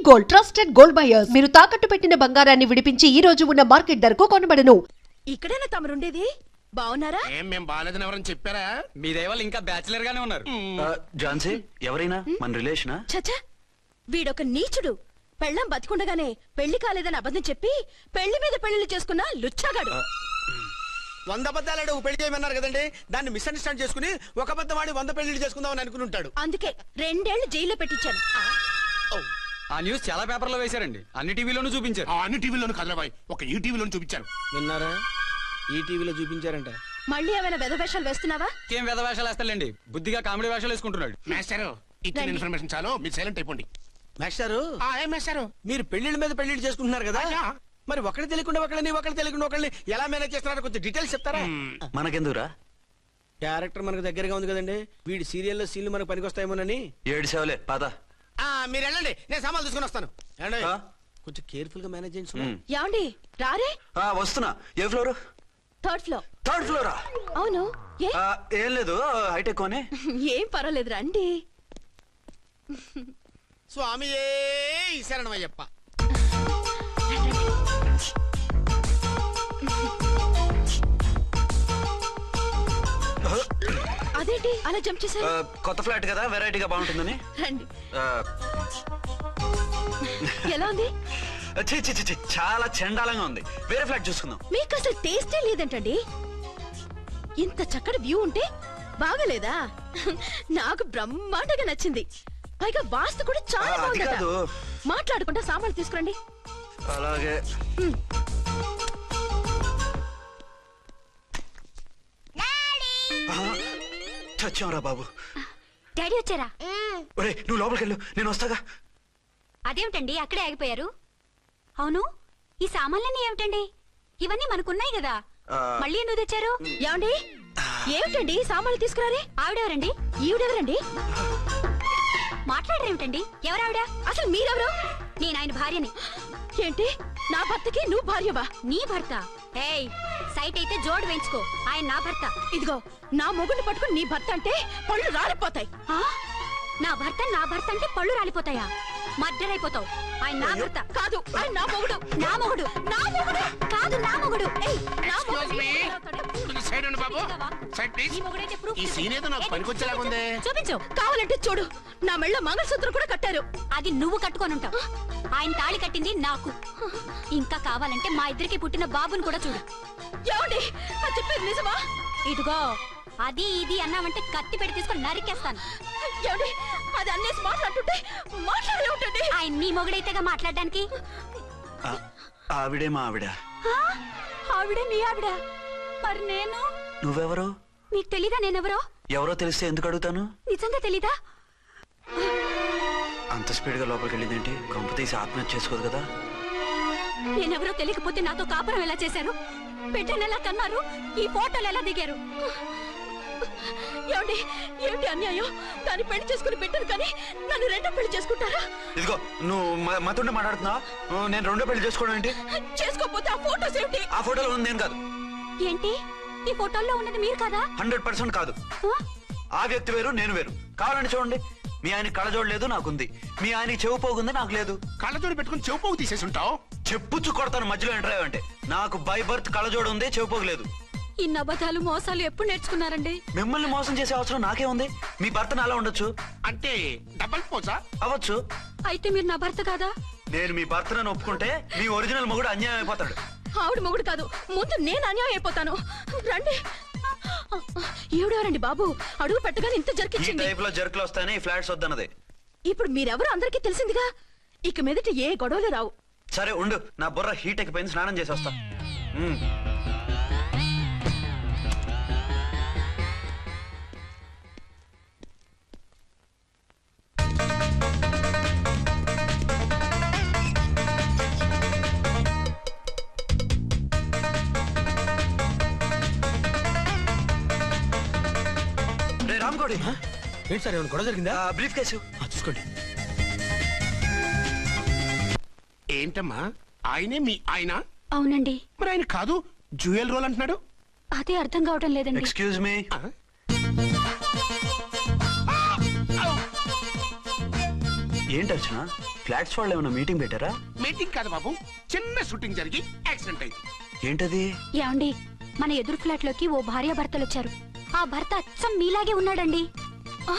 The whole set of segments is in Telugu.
గోల్డ్ ట్రస్టెడ్ గోల్డ్ బయర్స్ మీరు తాకట్టు పెట్టిన బంగారాన్ని విడిపించి ఈ రోజు ఉన్న మార్కెట్ ధరకు కొనబడను. ఇక్కడేనా తమరుండేది? బావున్నారా? మేము బాలేదని ఎవరని చెప్పారా? మీ దయవల్ల ఇంకా బ్యాచిలర్ గానే ఉన్నారు. ఝాన్సీ ఎవరైనా మన రిలేషనా? చచ్చా, వీడొక నీచుడు. పెళ్ళం బతికుండగానే పెళ్లి కాలేదని అబద్ధం చెప్పి పెళ్లి మీద పెళ్లిళ్ళు చేసుకున్న లుచ్చాగాడు. 100 అబద్ధాలు పెళ్లి చేయమన్నారు కదండి, దాన్ని మిస్అండర్స్టాండ్ చేసుకుని ఒక అబద్ధం ఆడి 100 పెళ్లిళ్ళు చేసుకుందామని అనుకుంటాడు. అందుకే 2 ఏళ్లు జైల్లో పెట్టించాను. ఆ న్యూస్ చాలా పేపర్లో వేశారండి, అన్ని టీవీలోనూ చూపించారు. అన్ని టీవీలోను కదలబాయ్, ఒక ఈ టీవీలోను చూపించారు. విన్నారా? ఈ టీవీలో చూపించారంట. మళ్ళీ ఏమైనా వెధవేషాలు వేస్తున్నావా? ఏం వేద వేషాలు వేస్తాడండి, బుద్ధిగా కామెడీ వేషాలు వేసుకుంటున్నాడు. మాస్టారు ఇచ్చిన ఇన్ఫర్మేషన్ చాలు, మీరు సైలెంట్ అయిపోండి. మాస్టారు మీరు పెళ్లిళ్ళ మీద పెళ్లిళ్ళు చేసుకుంటున్నారు కదా, మరి ఒకటి తెలియకుండా ఒకళ్ళని ఎలా మేనేజ్ చేస్తున్నారో కొంచెం డీటెయిల్స్ చెప్తారా? మనకెందుకురా? క్యారెక్టర్ మనకు దగ్గరగా ఉంది కదండి, వీడి సీరియల్లో సీన్లు మనకు పనికొస్తాయేమోనని. 7 సేవలే పద. మీరు వెళ్ళండి, నేను సామాన్లు తీసుకుని వస్తాను. కొంచెం కేర్ఫుల్ గా మేనేజ్ చేయండి. ఏమండి రారే? వస్తున్నా. ఏ ఫ్లోర్? 3rd floor. 3rd ఫ్లోరా? అవును. ఏం లేదు, హైటెక్ కోనే. ఏం పర్వాలేదు రండి. స్వామి శరణమయ్యప్ప. అదేంటి అలా జంప్ చేశారు? కొత్త ఫ్లాట్ కదా, వెరైటీగా బాగుంటుందని. రండి. ఎలా ఉంది? చాలా చండాలంగా ఉంది, వేరే ఫ్లాట్ చూసుకుందాం. మీకు అసలు టేస్టే లేదంటండి. ఇంత చక్కటి వ్యూ ఉంటే బాగలేదా? నాకు బ్రహ్మాండంగా నచ్చింది. పైగా వాస్తు కూడా చాలా బాగుంది. మాట్లాడకుండా సామాన్లు తీసుకురండి. అలాగే. చచ్చాంరా బాబు. డాడీ వచ్చారా? ఒరే నువ్వు లోపలికి వెళ్ళు, నేను వస్తాగా. అదేమిటండి అక్కడే ఆగిపోయారు? అవును, ఈ సామాన్లన్నీ ఏమిటండి? ఇవన్నీ మనకున్నాయి కదా, మళ్ళీ ఎందుకు తెచ్చారు? ఏమండి ఏమిటండి సామాన్లు తీసుకురారే? ఆవిడెవరండి? ఈవిడెవరండి? మాట్లాడరేమిటండి? ఎవరావిడ? అసలు మీరెవరు? నేను ఆయన భార్యని. ఏంటి నా భర్తకి నువ్వు భార్యవా? నీ భర్త? ఏయ్, సైట్ అయితే జోడు వేయించుకో, ఆయన నా భర్త. ఇదిగో నా మొగుడిని పట్టుకుని నీ భర్త అంటే పళ్ళు రాలిపోతాయి. నా భర్త అంటే పళ్ళు రాలిపోతాయా? మర్డర్ అయిపోతావు. ఆయన నా భర్త కాదు, ఆయన నా మొగుడు. నా మొగుడు? నా మొగుడు కాదు, నా మొగుడు. చూపించు. కావాలంటే చూడు, నా మెళ్ళ మంగళసూత్రం కూడా కట్టారు. అది నువ్వు కట్టుకొని ఉంటావు. ఆయన తాళి కట్టింది నాకు. ఇంకా కావాలంటే మా ఇద్దరికి పుట్టిన బాబుని కూడా చూడు. ఏమండి చెప్పేది నిజమా? ఇదిగో అది ఇది అన్నావంటే కత్తి పెట్టి తీసుకొని నరికేస్తాను. ఏమండి అది అన్నేసి మాట్లాడుతుంటే మాట్లాడే ఉంటుంది. ఆయన నీ మొగుడైతేగా మాట్లాడడానికి. ఆవిడే మా ఆవిడ. ఆవిడే మీ ఆవిడ? మరి నేను? నువ్వెవరో మీకు తెలీదా నేనెవరో? ఎవరో తెలిస్తే ఎందుకు అడుగుతాను? నిజంగా తెలీదా? అంత స్పీడ్ గా లోపలికి వెళ్ళిందేంటి? కొంప తీసి ఆత్మహత్య చేసుకోదు కదా? నేనెవరో తెలియకపోతే నాతో కాపురం ఎలా చేశారు? బిడ్డను ఎలా కన్నారు? ఈ ఫోటోలు ఎలా దిగారు? ఏమండి ఏమిటి అన్యాయం? దాన్ని పెళ్లి చేసుకుని బిడ్డను కానీ నన్ను రెండో పెళ్లి చేసుకుంటారా? ఇదిగో నువ్వు మాతోనే మాట్లాడుతున్నా. నేను రెండో పెళ్లి చేసుకోవడం ఏంటి? చేసుకోకపోతే ఆ ఫోటోస్ ఏమిటి? ఆ ఫోటోలో ఉంది నేను కాదు. ఏంటి ఈ ఫోటోల్లో ఉన్నది మీరు కాదా? 100% కాదు. ఆ వ్యక్తి వేరు, నేను వేరు. కావాలని చూడండి. మీ ఆయన కళ్ళజోడు లేదు, నాకుంది. మీ ఆయనకి చెవు పోగుంది, నాకు లేదు. కళ్ళజోడు పెట్టుకుని చెవు పోగు తీసేసి ఉంటావు. చెప్పుచ్చు కొడతాను మధ్యలో ఎంటర్ అంటే. నాకు బై బర్త్ కళ్ళజోడు ఉంది, చెవు పోగు లేదు. ఇన్ని అబద్ధాలు మోసాలు ఎప్పుడు నేర్చుకున్నారండి? మిమ్మల్ని మోసం చేసే అవసరం నాకే ఉంది. మీ భర్తను అలా ఉండొచ్చు అంటే డబల్ పోసా అవ్వచ్చు. అయితే మీరు నా భర్త కాదా? నేను మీ భర్తను ఒప్పుకుంటే మీ ఒరిజినల్ మొగుడు అన్యాయం అయిపోతాడు. ఆవిడ మొగుడు కాదు, ముందు నేను అన్యాయం అయిపోతాను. రండి. ఈవిడెవరండి బాబు? అడుగు పెట్టగానే ఇంత జరికిచ్చింది. ఈ టైప్ లో జర్కులు వస్తాయని ఈ ఫ్లాట్స్ వద్దన్నదే. ఇప్పుడు మీరెవరు అందరికీ తెలిసిందిగా, ఇక మీదట ఏ గొడవలు రావు. సరే ఉండు, నా బుర్ర హీట్ ఎక్కిపోయింది, స్నానం చేసి వస్తా. రామ్కోడి ఏంటి సార్ ఏమైనా గొడవ జరిగిందా? బ్రీఫ్ కేసు చూసుకోండి. ఏంటమ్మా ఆయనే మీ ఆయన? అవునండి. మరి ఆయన కాదు జ్యూయల్ రోల్ అంటున్నాడు. అదే అర్థం కావటం లేదండి. Excuse me. ఏంటి అర్చన ఫ్లాట్స్ వాళ్ళు ఏమైనా మీటింగ్ పెట్టారా? మీటింగ్ కాదు బాబు, చిన్న షూటింగ్ జరిగి యాక్సిడెంట్ అయింది. ఏంటది? ఏమండి, మన ఎదురు ఫ్లాట్ లోకి ఓ భార్యాభర్తలు వచ్చారు. ఆ భర్త అచ్చం మీలాగే ఉన్నాడండి. ఆ,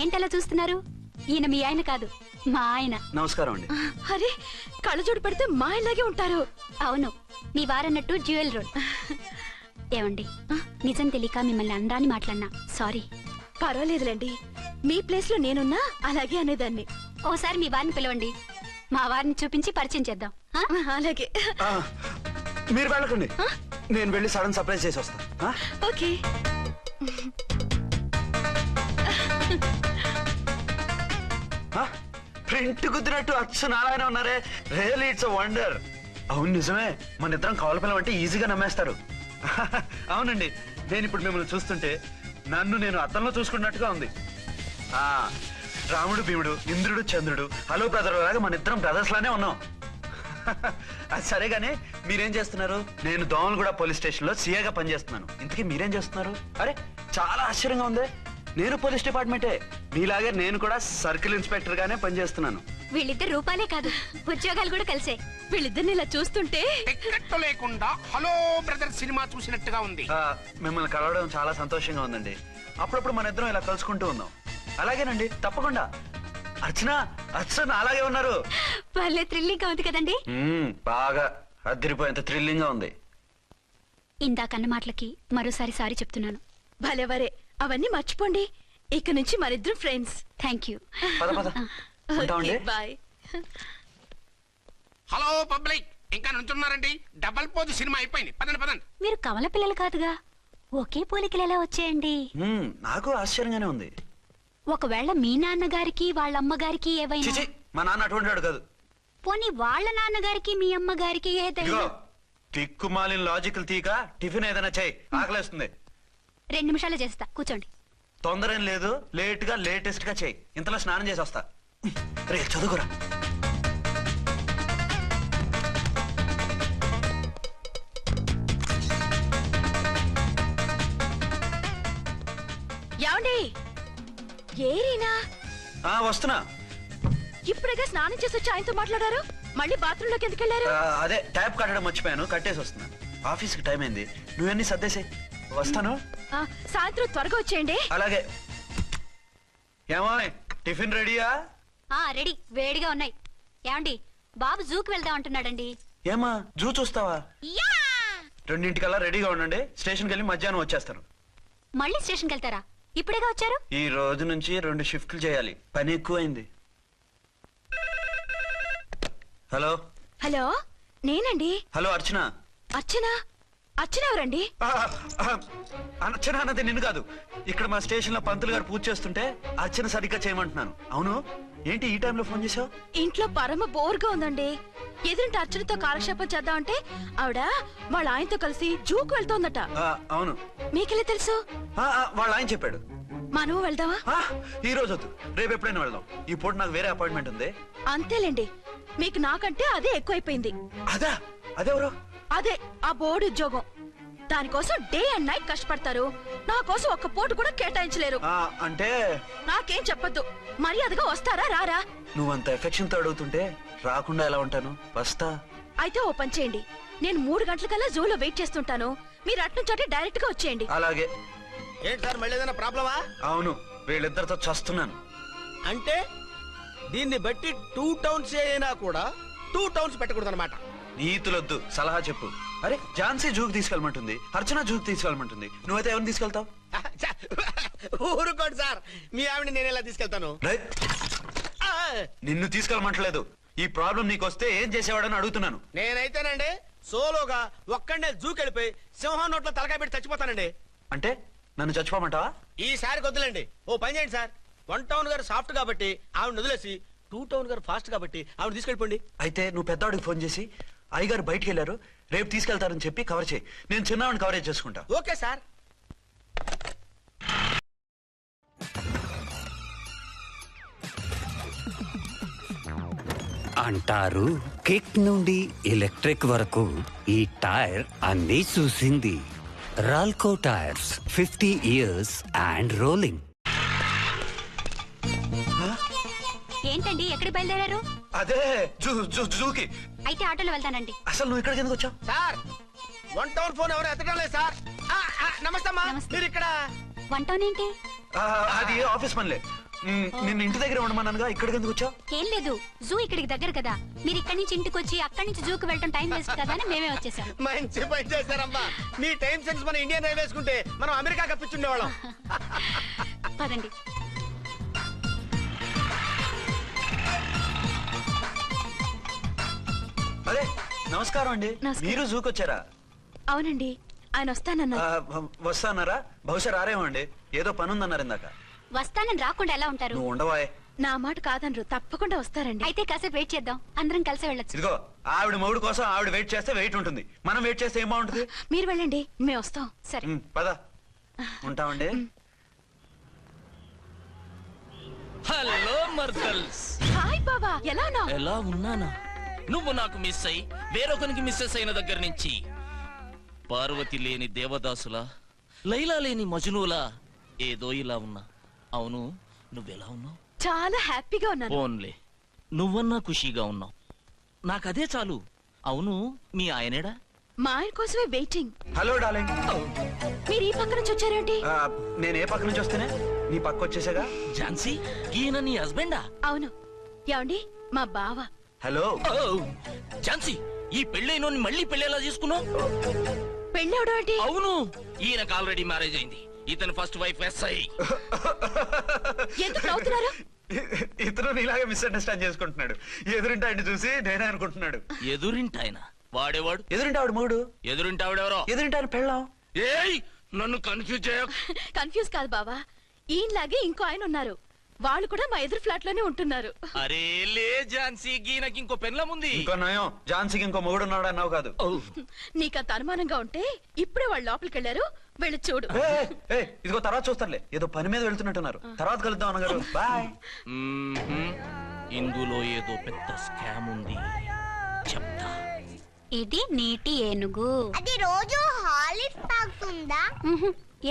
ఏంటలా చూస్తున్నారు? ఈయన మీ ఆయన కాదు, మా ఆయన. నమస్కారం అండి. అరే, కళ్ళజోడు పెడితే మా ఇలాగే ఉంటారు. అవును, మీ వారన్నట్టు జ్యువెల్ రోడ్. ఏమండి, నిజం తెలియక మిమ్మల్ని అందాన్ని మాట్లాడినా సారీ. పర్వాలేదులేండి, మీ ప్లేస్ లో నేనున్నా అలాగే అనేదాన్ని. ఓసారి మీ వారిని పిలవండి, మా వారిని చూపించి పరిచయం చేద్దాం. ఆ? అలాగే. ఆ, మీరు వెళ్ళకండి, నేను వెళ్ళి సడన్ సర్ప్రైజ్ చేసి వస్తాను. ఆ? ఓకే. ఆ? ప్రింట్ కుదిరినట్టు అచ్చు నారాయణ ఉన్నారే, రియల్లీ ఇట్స్ వండర్. అవును నిజమే, మన ఇద్దరం కవల పిల్లం అంటే ఈజీగా నమ్మేస్తారు. అవునండి, నేను ఇప్పుడు మిమ్మల్ని చూస్తుంటే నన్ను నేను అద్దంలో చూసుకున్నట్టుగా ఉంది. ఆ రాముడు భీముడు, ఇంద్రుడు చంద్రుడు, హలో బ్రదర్ లాగా మన ఇద్దరం బ్రదర్స్ లానే ఉన్నాం. అది సరేగానే మీరేం చేస్తున్నారు? నేను దోమలగూడ పోలీస్ స్టేషన్ లో సీఏగా పనిచేస్తున్నాను. ఇంతకీ మీరేం చేస్తున్నారు? అరే చాలా ఆశ్చర్యంగా ఉంది, నేను పోలీస్ డిపార్ట్మెంటే, మీలాగే నేను కూడా సర్కిల్ ఇన్స్పెక్టర్ గానే పనిచేస్తున్నాను. వీళ్ళిద్దరు రూపాలే కాదు, ఉద్యోగాలు కూడా కలిసే. వీళ్ళిద్దరిని ఇలా చూస్తుంటే టికెట్ లేకుండా హలో బ్రదర్ సినిమా చూసినట్టుగా ఉంది. మిమ్మల్ని కలవడం చాలా సంతోషంగా ఉందండి. అప్పుడప్పుడు మన ఇద్దరం ఇలా కలుసుకుంటూ ఉందాం. అలాగేనండి, తప్పకుండా. అర్చన, అర్చన అలాగే ఉన్నారు. వాళ్ళే థ్రిల్లింగ్ గా ఉంది కదండి. బాగా అదిరిపోయేంత థ్రిల్లింగ్ గా ఉంది. ఇందాకన్న మాటలకి మరోసారి సారీ చెప్తున్నాను. భలేవరే, అవన్నీ మర్చిపోండి. ఇక నుంచి మరిద్దరం ఫ్రెండ్స్. Thank you. పద పద ఉంటామండి. బాయ్. హలో పబ్లిక్, ఇంకా నుంచున్నారండి? డబల్ పోజ్ సినిమా అయిపోయింది, పదండి పదండి. మీరు కమల పిల్లలు కాదుగా, ఒకే పోలికలు ఎలా వచ్చేయండి? నాకు ఆశ్చర్యంగానే ఉంది. ఒకవేళ మీ నాన్నగారికి వాళ్ళ అమ్మగారికి ఏవైనా, చిచి, మా నాన్న అటువంటి వాడు కాదు. పోనీ వాళ్ళ నాన్నగారికి మీ అమ్మగారికి ఏదైనా. ఇదిగో తిక్కుమాలిన లాజికల్ తీక టిఫిన్ ఏదైనా చేయి, ఆకలేస్తుంది. 2 నిమిషాలు చేస్తా, కూర్చోండి. తొందర ఏం లేదు, లేట్ గా లేటెస్ట్ గా చేయి. ఇంతలో స్నానం చేసి వస్తా. రే చదువుకురా. ఏమండి, ఏరీనా? వస్తున్నా. ఇప్పుడేగా స్నానం చేసి వచ్చి ఆయనతో మాట్లాడారు, మళ్ళీ బాత్రూమ్ లోకి ఎందుకు వెళ్ళారు? అదే ట్యాప్ కట్టడం మర్చిపోయాను, కట్టేసి వస్తున్నా. ఆఫీస్ కి టైం అయింది, నువ్వన్నీ సర్దేసే. వస్తాను. సాయంత్రం త్వరగా వచ్చేయండి. అలాగే. ఏమో టిఫిన్ రెడీయా? రెడీ, వేడిగా ఉన్నాయి. ఏమండి, బాబు జూకి వెళ్దాం అంటున్నాడండి. ఏమా జూ చూస్తావా? యా! 2:00 రెడీగా ఉండండి, స్టేషన్కి వెళ్ళి మధ్యాహ్నం వచ్చేస్తాను. మళ్ళీ స్టేషన్కి వెళ్తారా? ఇప్పుడేగా వచ్చారు. ఈ రోజు నుంచి 2 షిఫ్ట్లు చేయాలి, పని ఎక్కువైంది. హలో. హలో, నేనండి. హలో అర్చన. అర్చన? అర్చన ఎవరండి? అర్చన అన్నది నిన్ను కాదు. ఇక్కడ మా స్టేషన్ లో పంతులు గారు పూజ చేస్తుంటే అర్చన సరిగ్గా చేయమంటున్నాను. అవును, ఏంటి ఈ టైంలో ఫోన్ చేసావు? ఇంట్లో పరమ బోర్గా ఉందండి. ఎదురింటి అర్చనతో కాలక్షేపం చేద్దామంటే ఆవిడ వాళ్ళ ఆయనతో కలిసి జూకు వెళ్తోందట. అవును. మీకెళ్ళి తెలుసు? వాళ్ళ ఆయన చెప్పాడు. మనము వెళ్దామా? ఈ రోజు వద్దు, రేపు ఎప్పుడైనా వెళ్దాం. ఈ పూట నాకు వేరే అపాయింట్మెంట్ ఉంది. అంతేలేండి, మీకు నాకంటే అదే ఎక్కువైపోయింది. అదా? అదెవరు? అదే ఆ బోర్డు ఉద్యోగం. దానికోసం డే అండ్ నైట్ కష్టపడతారు, నా కోసం ఒక్క పూట కూడా కేటాయించలేరు. అంటే నాకేం చెప్పొద్దు, మర్యాదగా వస్తారా రారా? నువ్వంత ఎఫెక్షన్ తో అడుగుతుంటే రాకుండా ఎలా ఉంటాను? వస్తా. అయితే ఓ పని చేయండి, నేను 3 గంటలకల్లా జూలో వెయిట్ చేస్తుంటాను, మీరు అట్నుంచి డైరెక్ట్ గా వచ్చేయండి. అలాగే. ఏంటి సార్, మళ్ళీ ఏదైనా ప్రాబ్లమా? అవును, వీళ్ళిద్దరితో చస్తున్నాను. అంటే దీన్ని బట్టి 2 టౌన్స్ అయినా కూడా 2 టౌన్స్ పెట్టకూడదు అనమాట. నీతులొద్దు, సలహా చెప్పు. అరే ఝాన్సీ జూకి తీసుకెళ్ళమంటుంది, అర్చన జూకి తీసుకెళ్ళమంటుంది, నువ్వైతే ఎవరిని తీసుకెళ్తావు? ఊరుకోండి సార్, మీ ఆవిడ నేను ఎలా తీసుకెళ్తాను? నిన్ను తీసుకెళ్ళమంటలేదు. ఈ ప్రాబ్లం నీకొస్తే ఏం చేసేవాడని అడుగుతున్నాను. నేనైతేనండి సోలోగా ఒక్కడే జూకెళ్ళిపోయి సింహం నోట్లో తలకాయ పెట్టి చచ్చిపోతానండి. అంటే నన్ను చచ్చిపోమంటావా? ఈసారి వద్దులేండి, ఓ పని చేయండి సార్. 1 టౌన్ గారు సాఫ్ట్ కాబట్టి ఆవిడ వదిలేసి 2 టౌన్ గారు ఫాస్ట్ కాబట్టి ఆవిడ తీసుకెళ్ళిపోండి. అయితే నువ్వు పెద్దవాడికి ఫోన్ చేసి అయ్యగారు బయటికి వెళ్ళారు, రేపు తీసుకెళ్తారని చెప్పి కవర్ చేయి. నేను చిన్నవాడిని కవరేజ్ చేసుకుంటా. Okay sir. అంటారు కిక్ నుండి ఎలక్ట్రిక్ వరకు ఈ టైర్ అన్నీ చూసింది. రాల్కో టైర్స్, 50 years అండ్ రోలింగ్. ఏంటండి, ఎక్కడ ఎక్కడికి బయలుదేరారు? అదే జూకి. అయితే ఆటోలో వెళ్తానండి. అసలు నువ్వు ఇక్కడికి ఎందుకు వచ్చావు? సార్ 1 టౌన్ ఫోన్ ఎవరు ఎత్తడం లేదు సార్. నమస్తే అమ్మా. నమస్తే. మీరు ఇక్కడ వన్ టౌన్ ఏంటి? అది ఆఫీస్ పనిలే. నిన్ను ఇంటి దగ్గర ఉండమన్నానుగా, ఇక్కడికి ఎందుకు వచ్చావు? ఏం లేదు, జూ ఇక్కడికి దగ్గర కదా. మీరు ఇక్కడి నుంచి ఇంటికి వచ్చి అక్కడి నుంచి జూకి వెళ్ళటం టైం వేస్ట్ కదా అని మేమే వచ్చేసాం. మంచి పని చేశారమ్మా. మీ టైం సెన్స్ మన ఇండియన్ రైల్వేస్ కుంటే మనం అమెరికా కప్పించుండేవాళ్ళం. పదండి. అదే నమస్కారం అండి. నమస్కారం. మీరు జూకి వచ్చారా? అవునండి, ఆయన వస్తానన్నారు. వస్తానారా? బహుశా రారేమో అండి, ఏదో పని ఉందన్నారు ఇందాక. వస్తానని రాకుండా ఎలా ఉంటారు? నువ్వు ఉండవాయే. నా మాట కాదనరు, తప్పకుండా వస్తారండి. అయితే కాసేపు వెయిట్ చేద్దాం, అందరం కలిసి వెళ్ళొచ్చు. ఇదిగో ఆవిడ మొగుడు కోసం ఆవిడ వెయిట్ చేస్తే వెయిట్ ఉంటుంది, మనం వెయిట్ చేస్తే ఏం బాగుంటుంది? మీరు వెళ్ళండి, మేము వస్తాం. సరే. పద ఉంటామండి. హలో మర్దల్స్, హాయ్ బాబా, ఎలా ఉన్నావు? ఎలా ఉన్నానా? నువ్వు నాకు మిస్ అయి వేరొకరికి మిస్సెస్ అయిన దగ్గర నుంచి పార్వతి లేని దేవదాసులా, లైలా లేని మజునులా ఏదో ఇలా ఉన్నా. అవును, నువ్వెలా ఉన్నావు? చాలా హ్యాపీగా ఉన్నాను. ఓన్లే నువ్వన్నా ఖుషీగా ఉన్నావు, నాకదే చాలు. అవును, మీ ఆయనేడా? మా ఆయన కోసమే వెయిటింగ్. Hello darling. మీరు ఈ పక్క నుంచి వచ్చారేంటి? నేను ఏ పక్క నుంచి వస్తేనే నీ పక్క వచ్చేసాగా. ఝాన్సీ, ఈయన నీ హస్బెండా? అవును. ఏమండి, మా బావ. హలో. ఓ, ఝాన్సీ, ఈ పెళ్ళైనోని మళ్ళీ పెళ్ళేలా చేసుకున్నావు? పెళ్ళవడం ఏంటి? అవును, ఈయనకు ఆల్రెడీ మ్యారేజ్ అయింది. ఇతను ఫస్ట్ వైఫ్ ఎస్ఐ. ఎందుకు నవ్వుతున్నారు? ఇతను నీలాగా మిస్అండర్స్టాండ్ చేసుకుంటున్నాడు. ఎదురింటి ఆయన చూసి నేనే అనుకుంటున్నాడు. ఎదురింటాయన వాడేవాడు? ఎదురింటి ఆవిడ మూడు. ఎదురింటి ఆవిడెవరో? ఎదురింటి ఆయన పెళ్ళాం. ఏయ్, నన్ను కన్ఫ్యూజ్ చేయ. కన్ఫ్యూజ్ కాదు బావా, ఈయనలాగే ఇంకో ఆయన ఉన్నారు. వాళ్ళు కూడా మా ఎదురు ఫ్లాట్ లోనే ఉంటున్నారు. అరే లే ఝాన్సీ, గీనకి ఇంకో పెళ్ళం ఉంది. ఇంకో నయం, ఝాన్సీకి ఇంకో మొగుడు ఉన్నాడు అన్నావు కాదు. నీకంత అనుమానంగా ఉంటే ఇప్పుడే వాళ్ళు లోపలికి వెళ్ళారు, వెళ్ళి చూడు. ఇదిగో తర్వాత చూస్తారులే, ఏదో పని మీద వెళ్తున్నట్టున్నారు. తర్వాత కలుద్దాం అన్నగారు. బాయ్. ఇందులో ఏదో పెద్ద స్కామ్ ఉంది, చెప్తా. ఇది నీటి ఏనుగు. అది రోజు హాలిక్స్ తాగుతుందా?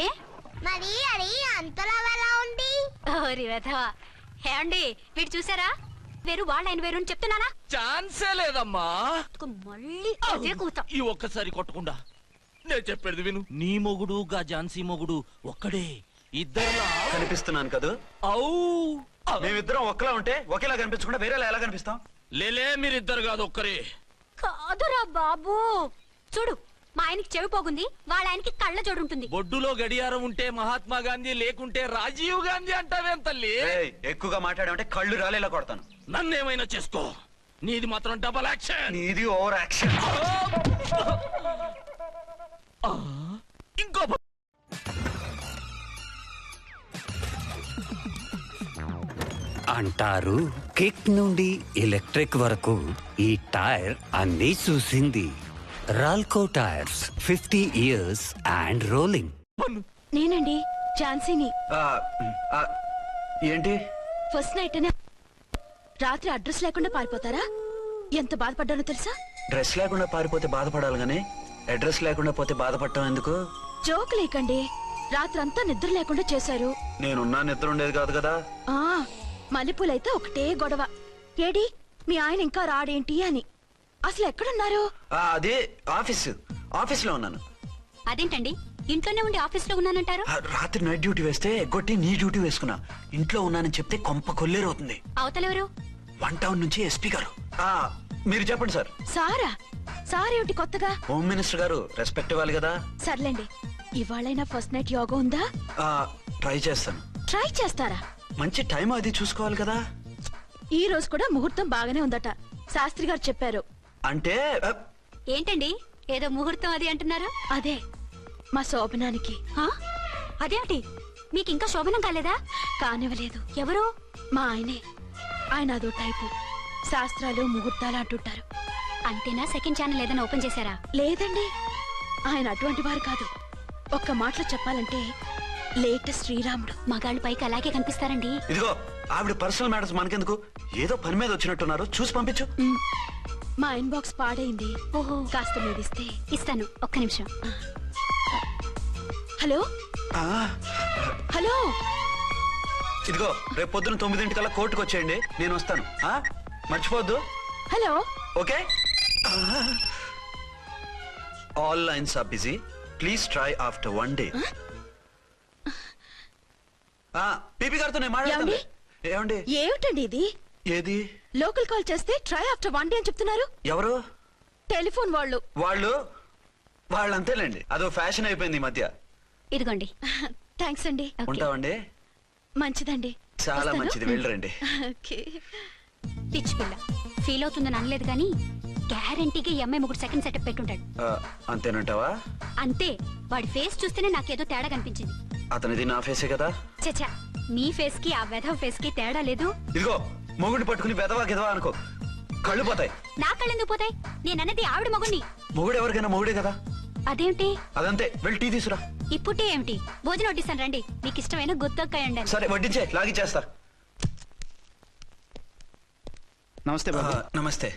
ఏ మరి అది అంతలా ఎలా ఉంది? ఓరి వెధవా. ఏమండి, వీడు చూసారా? వేరు వాళ్ళ ఆయన వేరు అని చెప్తున్నానా? ఛాన్సే లేదమ్మా. మళ్ళీ అదే కూతాం. ఈ ఒక్కసారి కొట్టకుండా నేను చెప్పేది విను. నీ మొగుడు గా ఝాన్సీ మొగుడు ఒక్కడే, ఇద్దరులా కనిపిస్తున్నాను కదా. మేమిద్దరం ఒక్కలా ఉంటే ఒకేలా కనిపించకుండా వేరేలా ఎలా కనిపిస్తాం? లేలే, మీరిద్దరు కాదు, ఒక్కరే. కాదురా బాబు, చూడు, మా ఆయనకి చెవి పోగుంది, వాళ్ళ ఆయనకి కళ్ళ జోడు ఉంటుంది. బొడ్డులో గడియారం ఉంటే మహాత్మా గాంధీ, లేకుంటే రాజీవ్ గాంధీ అంటావేం తల్లి? ఎక్కువగా మాట్లాడామంటే కళ్ళు రాలేలా కొడతాను. నన్నేమైనా చేసుకో, నీది మాత్రం డబల్ యాక్షన్. నీది ఓవర్ యాక్షన్. ఇంకో అంటారు కిక్ నుండి ఎలక్ట్రిక్ వరకు ఈ టైర్ అన్నీ చూసింది. రాల్కో టైర్స్, 50 years అండ్ రోలింగ్. నేనండి ఝాన్సీని. ఏంటి ఫస్ట్ నైట్ అనే రాత్రి అడ్రస్ లేకుండా పారిపోతారా? ఎంత బాధపడ్డానో తెలుసా? డ్రెస్ లేకుండా పారిపోతే బాధపడాలి గానీ అడ్రస్ లేకుండా పోతే బాధపడటం ఎందుకు? జోక్ లేకండి, రాత్రంతా నిద్ర లేకుండా చేశారు. నేనున్నా నిద్ర ఉండేది కాదు కదా. ఆ మల్లెపూలైతే ఒకటే గొడవ. ఏడి మీ ఆయన ఇంకా రాడేంటి అని. అసలు ఎక్కడున్నారు? అదే ఆఫీస్ లో ఉన్నాను. అదేంటండి, ఇంట్లోనే ఉండి ఆఫీస్ లో ఉన్నానంటారు? రాత్రి నైట్ డ్యూటీ వేస్తే ఎగ్గొట్టి నీ డ్యూటీ వేసుకున్నా. ఇంట్లో ఉన్నానని చెప్తే కొంప కొల్లేరవుతుంది. అవతలెవరు? 1 town నుంచి ఎస్పీ గారు. మీరు చెప్పండి సార్. సారా? సారేమిటి కొత్తగా? హోమ్ మినిస్టర్ గారు, రెస్పెక్ట్ ఇవ్వాలి కదా. సర్లేండి, ఇవాళైనా ఫస్ట్ నైట్ యోగా ఉందా? ట్రై చేస్తాను. ట్రై చేస్తారా? మంచి టైం అది చూసుకోవాలి కదా. ఈ రోజు కూడా ముహూర్తం బాగానే ఉందట, శాస్త్రి గారు చెప్పారు. అంటే ఏంటండి, ఏదో ముహూర్తం అది అంటున్నారు? అదే మా శోభనానికి. అదేమిటి, మీకు ఇంకా శోభనం కాలేదా? కానివ్వలేదు. ఎవరు? మా ఆయనే. ఆయన అదో టైపు, శాస్త్రాలు ముహూర్తాలు అంటుంటారు. అంతేనా? సెకండ్ ఛానల్ ఏదైనా ఓపెన్ చేశారా? లేదండి, ఆయన అటువంటి వారు కాదు. ఒక్క మాటలో చెప్పాలంటే లేటెస్ట్ శ్రీరాముడు. మగాళ్ళు పైకి అలాగే కనిపిస్తారండి. ఇదిగో ఆవిడ పర్సనల్ మ్యాటర్స్ మనకెందుకు, ఏదో పని మీద వచ్చినట్టున్నారు, చూసి పంపించు. మా ఇన్బాక్స్ పాడైంది. ఓహో, కాస్త మీదిస్తే. ఇస్తాను, ఒక్క నిమిషం. హలో హలో, ఇదిగో రేపు పొద్దున 9 కోర్టుకు వచ్చేయండి, నేను వస్తాను. మర్చిపోవద్దు. Hello. Okay. All lines are busy, please try after 1 day. P P గారితో నేను మాట్లాడతాను. ఏమండి? ఏమిటండి ఇది? ఏది? లోకల్ కాల్ చేస్తే ట్రై ఆఫ్టర్ 1 day అని చెప్తున్నారు. ఎవరు? టెలిఫోన్ వాళ్ళు. వాళ్ళు అంతేలేండి, అదో ఫ్యాషన్ అయిపోయింది ఈ మధ్య. ఇదిగోండి. థ్యాంక్స్ అండి. ఉంటామండి. మంచిదండి. చాలా వస్తాను. మంచిది, వెళ్ళరండి. ఓకే. పిచ్చి పిల్ల ఫీల్ అవుతుందని అనలేదు కానీ గ్యారంటీగా ఈ అమ్మాయి 3 సెకండ్ సెటప్ పెట్టుంటాడు. అంతేనంటావా? అంతే. వాడి ఫేస్ చూస్తేనే నాకేదో తేడా కనిపించింది. అతనిది నా ఫేసే కదా. చచ్చా, మీ ఫేస్ కి ఆ వెధవ ఫేస్ కి తేడా లేదు. ఇదిగో మొగుడిని పట్టుకుని బెదవా గెదవా అనుకో, కళ్ళు పోతాయి. నా కళ్ళు ఎందుకు పోతాయి? నేనన్నది ఆవిడ మొగుడిని. మొగుడు ఎవరికైనా మొగుడే కదా. అదేంటి? అదంతే, వెళ్ళి టీ తీసురా. ఇప్పుడే ఏమిటి? భోజనం వడ్డిస్తాను రండి. మీకు ఇష్టమైన గుత్తొక్కాయ ఉండండి. సరే వడ్డించే, లాగిచ్చేస్తా. నమస్తే బాబు. నమస్తే.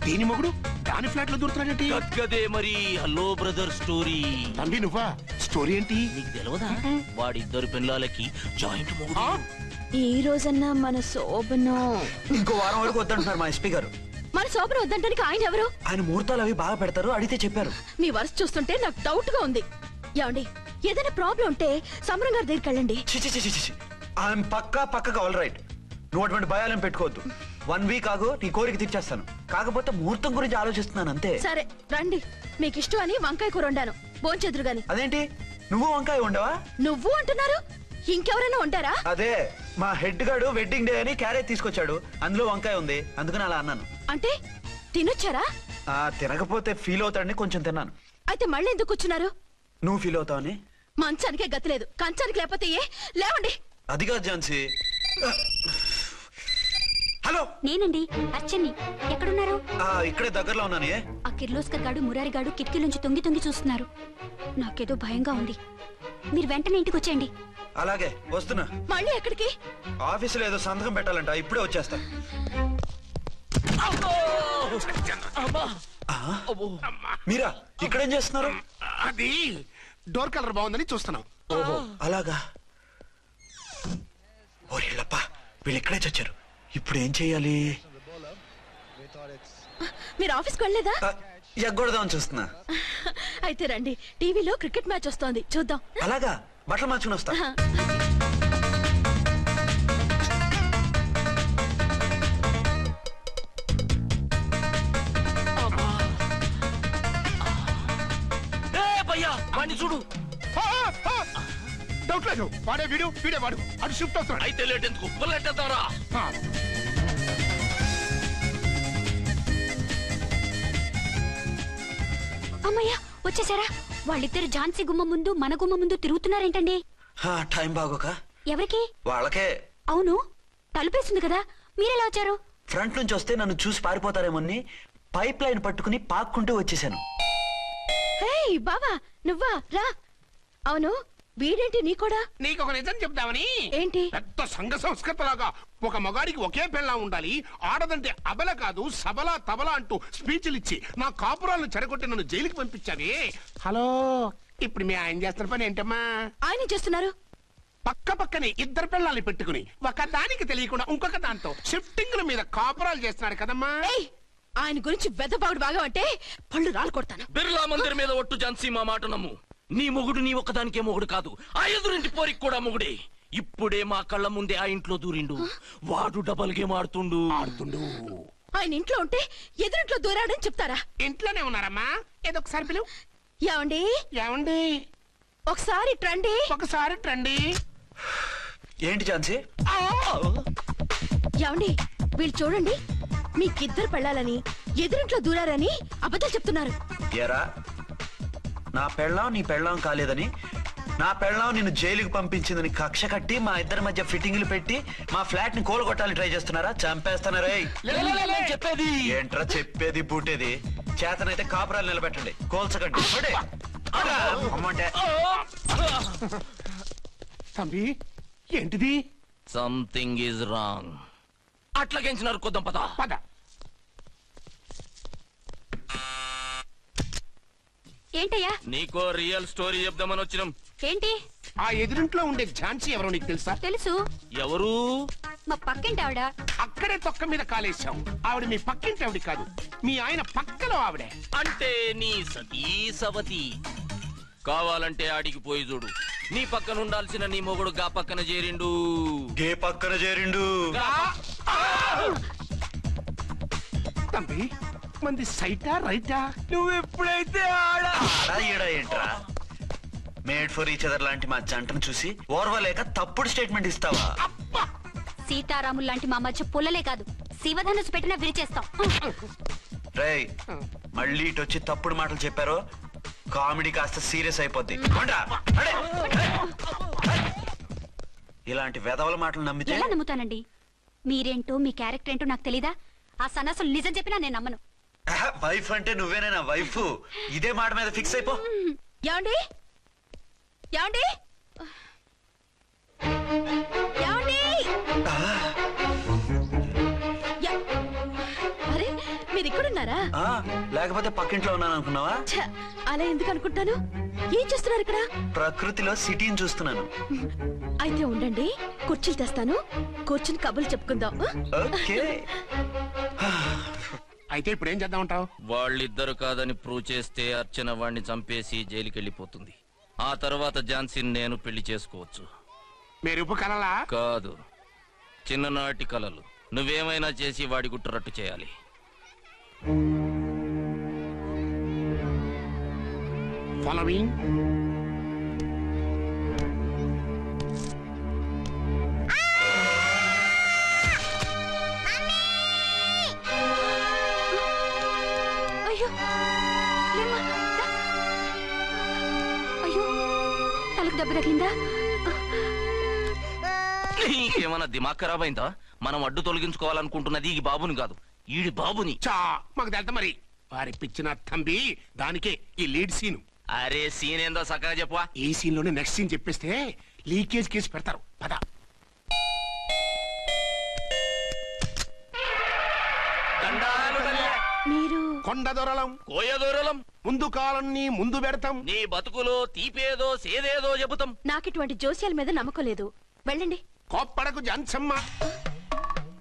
దీని మొగుడు దాని ఫ్లాట్ లో దూరుతున్నాడేంటి? గదే మరి. Hello brother story. తంబి నువ్వా? స్టోరీ ఏంటి? నీకు తెలియదా? వాడిద్దరు పిల్లలకి జాయింట్ మొగుడు. ఈ రోజన్నా మన శోభను. ఇంకో వారం వరకు వద్దంటున్నారు మా ఎస్పీ గారు. మన శోభను వద్దంటానికి ఆయన ఎవరు? ఆయన ముహూర్తాలు అవి బాగా పెడతారు, అడిగితే చెప్పారు. మీ వరుస చూస్తుంటే నాకు డౌట్ గా ఉంది. ఏమండి, ఏదైనా ప్రాబ్లం ఉంటే సమరం గారి దగ్గరికి వెళ్ళండి. ఆయన పక్కగా ఆల్ రైట్. నువ్వు అటువంటి భయాలను పెట్టుకోవద్దు. 1 week ఆగు, నీ కోరిక తీర్చేస్తాను. కాకపోతే ముహూర్తం గురించి ఆలోచిస్తున్నాను అంతే. సరే రండి. మీకు ఇష్టం అని వంకాయ కూర వండాను, భోంచెదురు గాని. అదేంటి నువ్వు వంకాయ ఉండవా? నువ్వు అంటున్నారు, ఇంకెవరైనా ఉంటారా? అదే మా హెడ్ గాడు వెడ్డింగ్ డే అని క్యారేజ్ తీసుకొచ్చాడు, అందులో వంకాయ ఉంది, అందుకని అలా అన్నాను. అంటే తినొచ్చారా? తినకపోతే ఫీల్ అవుతాడని కొంచెం తిన్నాను. అయితే మళ్ళీ ఎందుకు కూర్చున్నారు? నువ్వు ఫీల్ అవుతావని. మంచానికే గతి లేదు, కంచానికి లేకపోతే ఏ? లేవండి. అది కాదు ఝాన్సీ. హలో, నేనండి అర్చన్ని. ఎక్కడున్నారు? ఇక్కడే దగ్గరలో ఉన్నాను. ఆ కిర్లోస్కర్ గాడు మురారి గాడు కిటికీలోంచి తొంగి చూస్తున్నారు. నాకేదో భయంగా ఉంది. మీరు వెంటనే ఇంటికి వచ్చేయండి. అలాగే వస్తున్నా. మళ్ళీ ఎక్కడికి? ఆఫీసులో ఏదో సంతకం పెట్టాలంట, ఇప్పుడే వచ్చేస్తా. మీరా ఇక్కడేం చేస్తున్నారు? అది డోర్ కలర్ బాగుందని చూస్తున్నాం. ఓహో అలాగా. ఓరేళ్ళప్ప, వీళ్ళు ఇక్కడే చచ్చారు. ఇప్పుడు ఏం చెయ్యాలి? మీరు ఆఫీస్కి వెళ్ళలేదా? ఎగ్గొడదామని చూస్తున్నా. అయితే రండి, టీవీలో క్రికెట్ మ్యాచ్ వస్తోంది, చూద్దాం. అలాగా, బట్టలు మార్చుకుని వస్తా. వాడిని చూడు. డౌట్ లేదు, వీడే వాడు. అది షిఫ్ట్ అవుతున్నాడు. అయితే లేట్ ఎందుకు, బుల్లెట్టేద్దారా. అమ్మయ్యా, వచ్చేసారా? వాళ్ళిద్దరు ఝాన్సీ గుమ్మ ముందు మన గుమ్మ ముందు తిరుగుతున్నారేంటండి? టైం బాగోక. ఎవరికి? వాళ్ళకే. అవును, తలుపేస్తుంది కదా, మీరెలా వచ్చారు? ఫ్రంట్ నుంచి వస్తే నన్ను చూసి పారిపోతారేమోని పైప్ లైన్ పట్టుకుని పాక్కుంటూ వచ్చేసాను. బావా నువ్వా? రా. అవును, వీడేంటి నీ కూడా? నీకు ఒక నిజం చెప్దామని. ఏంటి? పెద్ద సంఘ సంస్కృతలాగా ఒక మగాడికి ఒకే పెళ్ళా ఉండాలి, ఆడదంటే అబల కాదు సబల తబల అంటూ స్పీచ్లు ఇచ్చి నా కాపురాలను చెడగొట్టి నన్ను జైలుకి పంపించావి. హలో, ఇప్పుడు మీ ఆయన చేస్తున్న పని ఏంటమ్మా? ఆయన చేస్తున్నారు పక్కనే 2 పిల్లల్ని పెట్టుకుని ఒక దానికి తెలియకుండా ఇంకొక దాంతో షిఫ్టింగ్ల మీద కాపురాలు చేస్తున్నాడు కదమ్మా. ఆయన గురించి వెదబాగుడు బాగా అంటే పళ్ళు రాలు కొడతాను. బిర్లా మందిర్ మీద ఒట్టు ఝాన్సీ, మా మాట నమ్ము. నీ మొగుడు నీ ఒక్కదానికే మొగుడు కాదు, ఆ ఎదురింటి పోరికి కూడా మొగుడే. ఇప్పుడే మా కళ్ళ ముందే ఆ ఇంట్లో దూరిండు. వాడు డబల్ గేమ్ ఆడుతుండు. ఆయన ఇంట్లో ఉంటే ఎదురింట్లో దూరాడని చెప్తారా? ఇంట్లోనే ఉన్నారమ్మా. ఏదో ఒకసారి పిలువు. ఏమండి ఒకసారి ట్రండి. ఏంటి ఝాన్సీ? ఏమండి వీళ్ళు చూడండి, మీకిద్దరు పెళ్ళాలని ఎదురింట్లో దూరారని అబద్ధాలు చెప్తున్నారు. ఏరా, నా పెళ్ళాం నీ పెళ్ళాం కాలేదని, నా పెళ్ళాం నిన్ను జైలుకి పంపించిందని కక్ష కట్టి మా ఇద్దరి మధ్య ఫిట్టింగ్లు పెట్టి మా ఫ్లాట్ ని కూలగొట్టాలని ట్రై చేస్తున్నారా? చంపేస్తున్నారా? చెప్పేది ఏంట్రా చెప్పేది బూటేది? చేతనైతే కాపురాలు నిలబెట్టండి, కోల్చకండి. అమ్మంటే తంబి, ఏంటిది? Something is wrong. అట్లాగేంచినారు కొద్దాం, పద. ఏంటయ్యా? నీకో రియల్ స్టోరీ చెప్దామని వచ్చినాం. ఏంటి? ఆ ఎదురింట్లో ఉండే ఝాన్సీ ఎవరో నీకు తెలుసా? తెలుసు, ఎవరు? మా పక్కింటి ఆవిడ. అక్కడే తొక్క మీద కాలేశావు. ఆవిడ మీ పక్కింటి ఆవిడ కాదు, మీ ఆయన పక్కలో ఆవిడే. అంటే నీ సతీ సవతి. కావాలంటే ఆడికి పోయి చూడు. నీ పక్కన ఉండాల్సిన నీ మొగుడు గా పక్కన చేరిండు. గే పక్కన చేరిండు. తంబి మంది సైటా రైటా? నువ్వు ఎప్పుడైతే ఆడా ఈడా ఏంట్రా? మేడ్ ఫర్ ఈచ్ అదర్ లాంటి మా జంటను చూసి ఓర్వలేక తప్పుడు స్టేట్మెంట్ ఇస్తావా? సీతారాములు లాంటి మా మధ్య పుల్లలే కాదు, శివధనుసు పెట్టినా విరిచేస్తాం. రేయ్, మళ్ళీ ఇటు వచ్చి తప్పుడు మాటలు చెప్పారో కామెడీ కాస్త సీరియస్ అయిపోద్ది. కొండ్రా, అడే. ఇలాంటి వెధవల మాటలు నమ్మితే ఎలా నమ్ముతానండి? మీరేంటో మీ క్యారెక్టర్ ఏంటో నాకు తెలీదా? ఆ సన్నాసులు నిజం చెప్పినా నేను నమ్మను. వైఫ్ అంటే నువ్వేనా వైఫ్? ఇదే మాట మీద ఫిక్స్ అయిపో. ఏమండి? ఏమండి? ఏమండి? యా- అరే, మీరు ఇక్కడున్నారా? ఆ, లేకపోతే పక్కింట్లో ఉన్నాను అనుకున్నావా? ఛ, అలా ఎందుకు అనుకుంటాను? ఏం చేస్తున్నారు ఇక్కడ? ప్రకృతిలో సిటీని చూస్తున్నాను. అయితే ఉండండి, కుర్చీలు తెస్తాను, కూర్చుని కబుర్లు చెప్పుకుందాం. ఓకే. అయితే ఇప్పుడు ఏం చేద్దామంటావు? వాళ్ళిద్దరు కాదని ప్రూవ్ చేస్తే అర్చన వాణ్ణి చంపేసి జైలుకి వెళ్ళిపోతుంది. ఆ తర్వాత ఝాన్సీని నేను పెళ్లి చేసుకోవచ్చు. మీరు కలలా? కాదు, చిన్ననాటి కలలు. నువ్వేమైనా చేసి వాడి గుట్టురట్టు చేయాలి. ఫాలోయింగ్. అయ్యో, లేమ్మా, దా. అయ్యో, తలకు దెబ్బ తగిలిందా? నీకేమన్నా దిమాగ్ ఖరాబ్ అయిందా? మనం అడ్డు తొలగించుకోవాలనుకుంటున్నది ఈ బాబుని కాదు, ఈడి బాబుని. చా, మాకు తెలుత మరి. వారి పిచ్చిన తంబి, దానికే ఈ లీడ్ సీన్. అరే సీన్ ఏందో సక్కగా చెప్పవా? ఈ సీన్ లోనే నెక్స్ట్ సీన్ చెప్పేస్తే లీకేజ్ కేసు పెడతారు. పద. దండాలు తల్లే. మీరు కొండ దొరలం, కోయ దూరలం. ముందు కాలన్నీ ముందు పెడతాం. నీ బతుకులో తీపేదో సేదేదో చెబుతాం. నాకు ఇటువంటి జోస్యాల మీద నమ్మకం లేదు. వెళ్ళండి. కోప్పడకు జాన్సమ్మ.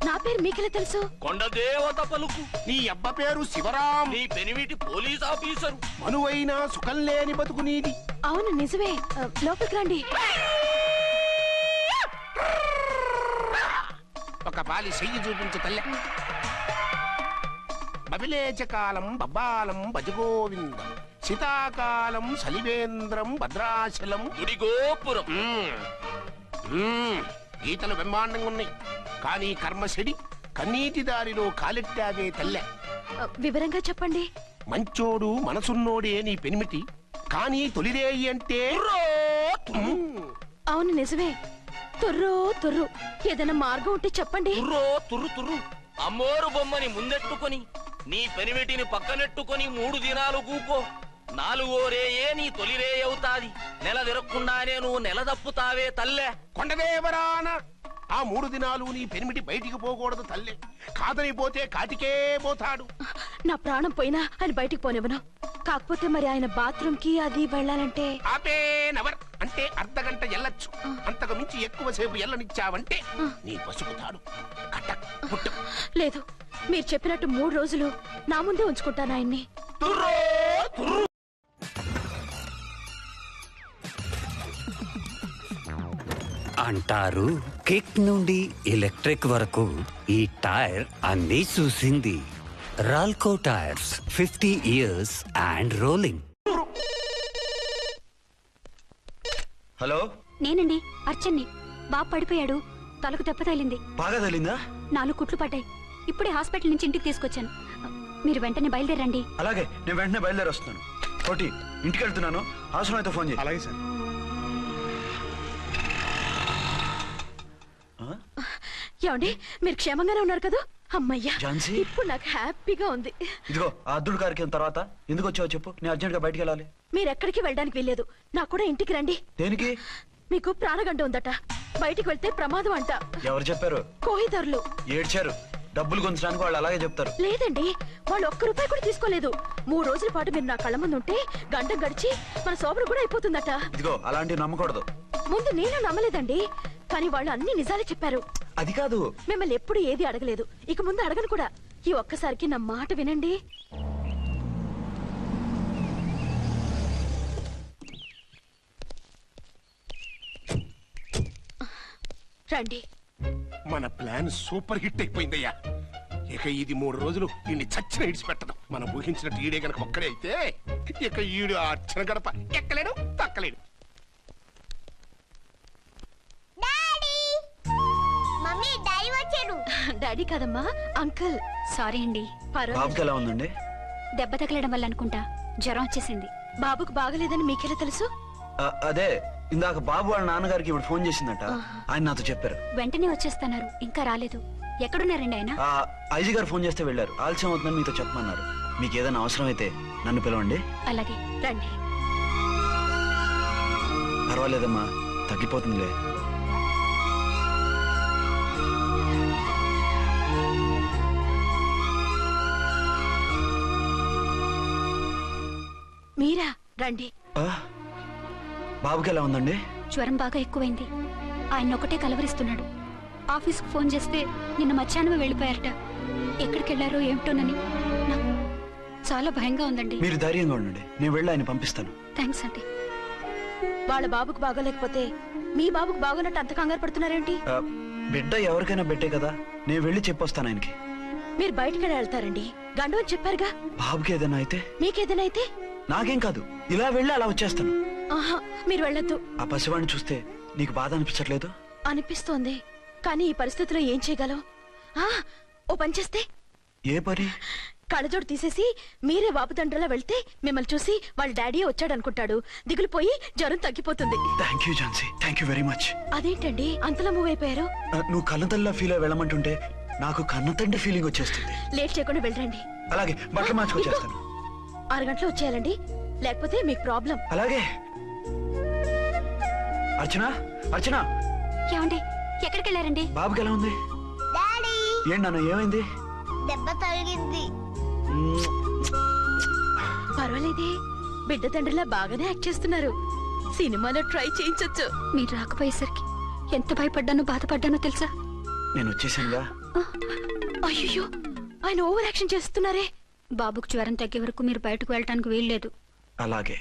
నా పేరు మీకెలా తెలుసు? కొండ దేవత పలుకు. నీ అబ్బ పేరు శివరాం. నీ పెనిమిటి పోలీస్ ఆఫీసరు. మనువైన సుఖం లేని బతుకు నీది. అవును, నిజమే. లోపలికి రండి. ఒక పాలి చెయ్యి చూపించు తల్లె. బబిలేచకాలం బబ్బాలం భజగోవిందం, శీతాకాలం సలివేంద్రం భద్రాచలం. గుడి గోపురం. గీతలు బ్రహ్మాండంగా ఉన్నాయి, కానీ కర్మశడి కన్నీటి దారిలో కాలెట్టావే తల్లె. వివరంగా చెప్పండి. మంచోడు మనసున్నోడే నీ పెనిమిటి, కానీ తొలిరేయి అంటే అవును, నిజమే. తుర్రో తుర్రు. ఏదైనా మార్గం ఉంటే చెప్పండి. తుర్రో తుర్రు తుర్రు. అమ్మోరు బొమ్మని ముందెట్టుకొని నీ పెనిమిటిని పక్కనెట్టుకొని 3 దినాలు కూకో. 4వ రేయే నీ తొలి రే అవుతాది. నెల తిరగకుండానే నువ్వు నెల తప్పుతావే తల్లే. కొండదేవరాన ఆ 3 దినాలు నీ పెనిమిటి బయటికి పోకూడదు తల్లే. కాదని పోతే కాటికే పోతాడు. నా ప్రాణం పోయినా ఆయన బయటికి పోనివ్వను. కాకపోతే మరి ఆయన బాత్రూమ్ కి అది వెళ్ళాలంటే ఆపేనవర్ అంటే అర్ధగంట ఎల్లొచ్చు. అంతకు మించి ఎక్కువసేపు ఎల్లనిచ్చావంటే నీ పసుపుతాడు కటక్ పుట్టక్. లేదు, మీరు చెప్పినట్టు 3 రోజులు నా ముందే ఉంచుకుంటాను ఆయన్ని. తుర్రో తుర్రు. అంటారు కిక్ నుండి ఎలక్ట్రిక్ వరకు ఈ టైర్ అన్నీ చూసింది. రాల్కో tyres 50 years and rolling. Hello, నేనండి, అర్చన్ని. బాబు పడిపోయాడు, తలకు దెబ్బ తగిలింది. బాగా తగిలిందా? 4 కుట్లు పడ్డాయి. ఇప్పుడే హాస్పిటల్ నుంచి ఇంటికి తీసుకొచ్చాను. మీరు వెంటనే బయలుదేరండి. అలాగే, నేను వెంటనే బయలుదేరి వస్తున్నాను. కోటి, ఇంటికి వెళ్తున్నాను. అవసరం అయితే ఫోన్ చేయి. అలాగే సార్. ఏమండి, మీరు క్షేమంగానే ఉన్నారు కదా? అమ్మయ్యా, ఝాన్సీ? ఇప్పుడు నాకు హ్యాపీగా ఉంది. ఇదిగో ఆ అద్దుడు కార్యక్రమం తర్వాత ఎందుకు వచ్చావో చెప్పు. నేను అర్జెంట్ గా బయటికి వెళ్ళాలి. మీరు ఎక్కడికి వెళ్ళడానికి వెళ్ళలేదు. నాకు కూడా ఇంటికి రండి. దేనికి? మీకు ప్రాణగంట ఉందట. బయటికి వెళ్తే ప్రమాదం అంట. ఎవరు చెప్పారు? కోహిదర్లు. ఏడ్చారు. డబ్బులు గుంచడానికి వాళ్ళు అలాగే చెప్తారు. లేదండి, వాళ్ళు ఒక్క రూపాయి కూడా తీసుకోలేదు. 3 రోజుల పాటు మీరు నా కళ్ళ ముందు ఉంటే గంట గడిచి మన సోబరు కూడా అయిపోతుందట. ఇదిగో అలాంటివి నమ్మకూడదు. ముందు నేను నమ్మలేదండి, కానీ వాళ్ళు అన్ని నిజాలే చెప్పారు. అది కాదు, మిమ్మల్ని ఎప్పుడు ఏది అడగలేదు, ఇక ముందు అడగను కూడా. ఈ ఒక్కసారికి నా మాట వినండి. రండి. మన ప్లాన్ సూపర్ హిట్ అయిపోయిందయ్యా. ఇక ఇది 3 రోజులు ఈయన్ని చచ్చిన ఇడిచిపెట్టదు. మనం ఊహించినట్టు ఈడే గనక ఒక్కడే అయితే ఇక ఈడు ఆ అర్చన గడప ఎక్కలేడు, తక్కలేడు. డాడీ మమ్మీ డాడీ వచ్చారు. డాడీ కాదమ్మా, అంకుల్. సారీ అండి. బాబుకి ఎలా ఉందండి? దెబ్బ తగలడం వల్ల అనుకుంటా జ్వరం వచ్చేసింది. బాబుకు బాగలేదని మీకెలా తెలుసు? అదే ఇందాక బాబు వాళ్ళ నాన్నగారికి ఇప్పుడు ఫోన్ చేసిందట, ఆయన నాతో చెప్పారు. వెంటనే వచ్చేస్తున్నారు, ఇంకా రాలేదు. ఎక్కడున్నారండి ఆయన? ఐజీ గారు ఫోన్ చేస్తే వెళ్ళారు. ఆలస్యం అవుతుందని మీతో చెప్పమన్నారు. మీకు ఏదైనా అవసరం అయితే నన్ను పిలవండి. అలాగే. రండి. పర్వాలేదమ్మా, తగ్గిపోతుందిలే. మీరా? రండి. బాబుకి ఎలా ఉందండి? జ్వరం బాగా ఎక్కువైంది. ఆయన ఒకటే కలవరిస్తున్నాడు. ఆఫీస్కు ఫోన్ చేస్తే నిన్న మధ్యాహ్నం వెళ్ళిపోయారట. ఎక్కడికి వెళ్ళారో ఏమిటోనని నాకు చాలా భయంగా ఉందండి. మీరు ధైర్యంగా ఉండండి, నేను వెళ్ళి ఆయన పంపిస్తాను. థ్యాంక్స్ అండి. వాళ్ళ బాబుకు బాగోలేకపోతే మీ బాబుకు బాగోనట్టు అంత కంగారు పడుతున్నారేంటి? బిడ్డ ఎవరికైనా బిడ్డే కదా, నేను వెళ్ళి చెప్పొస్తాను ఆయనకి. మీరు బయటికి వెళ్తారండి, గండు అని చెప్పారుగా. బాబుకి ఏదైనా అయితే? మీకేదైనా అయితే? నాకేం కాదు, ఇలా వెళ్ళి అలా వచ్చేస్తాను. ఆహా, మీరు వెళ్ళొద్దు. ఆ పసివాడిని చూస్తే నీకు బాధ అనిపించట్లేదు? అనిపిస్తోంది, కానీ ఈ పరిస్థితిలో ఏం చేయగలం? ఓ పని చేస్తే? ఏ పని? కళ్ళజోడు తీసేసి మీరే వాపుదండ్రలా వెళ్తే మిమ్మల్ని చూసి వాళ్ళ డాడీ వచ్చాడు అనుకుంటాడు. దిగులు పోయి జ్వరం తగ్గిపోతుంది. Thank you Jhansi, thank you very much. అదేంటండి అంతలా మూవ్ అయిపోయారు? నువ్వు కన్నతల్లా ఫీల్ అయి వెళ్ళమంటుంటే నాకు కన్నతండ్రి ఫీలింగ్ వచ్చేస్తుంది. లేట్ చేయకుండా వెళ్ళండి. అలాగే, బట్టలు మార్చుకొచ్చేస్తాను. 6 గంటలు వచ్చేయాలండి, లేకపోతే మీకు ప్రాబ్లం. అలాగే. అర్చన, అర్చన. ఏమండి, ఎక్కడికి వెళ్ళారండి? బాబుకి ఎలా ఉంది? డాడీ ఏంటి నాన్న, ఏమైంది? దెబ్బ తగిలింది. పర్వాలేదే, బిడ్డ తండ్రిలా బాగానే యాక్ట్ చేస్తున్నారు. సినిమాలో ట్రై చేయించొచ్చు. మీరు రాకపోయేసరికి ఎంత భయపడ్డానో బాధపడ్డానో తెలుసా? నేను వచ్చేసానుగా. అయ్యో, ఆయన ఓవర్ యాక్షన్ చేస్తున్నారే. బాబుకు జ్వరం తగ్గే వరకు మీరు బయటకు వెళ్ళటానికి వీల్లేదు. అలాగే,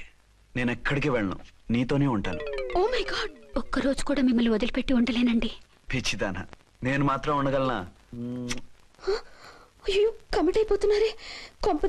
నేను ఎక్కడికి వెళ్ళను, నీతోనే ఉంటాను. ఓ మై గాడ్, ఒక్కరోజు కూడా మిమ్మల్ని వదిలిపెట్టి ఉండలేనండి. పిచ్చిదానా, నేను మాత్రం ఉండగలనా? అయ్యో కమిట్ అయిపోతున్నారే. కొంప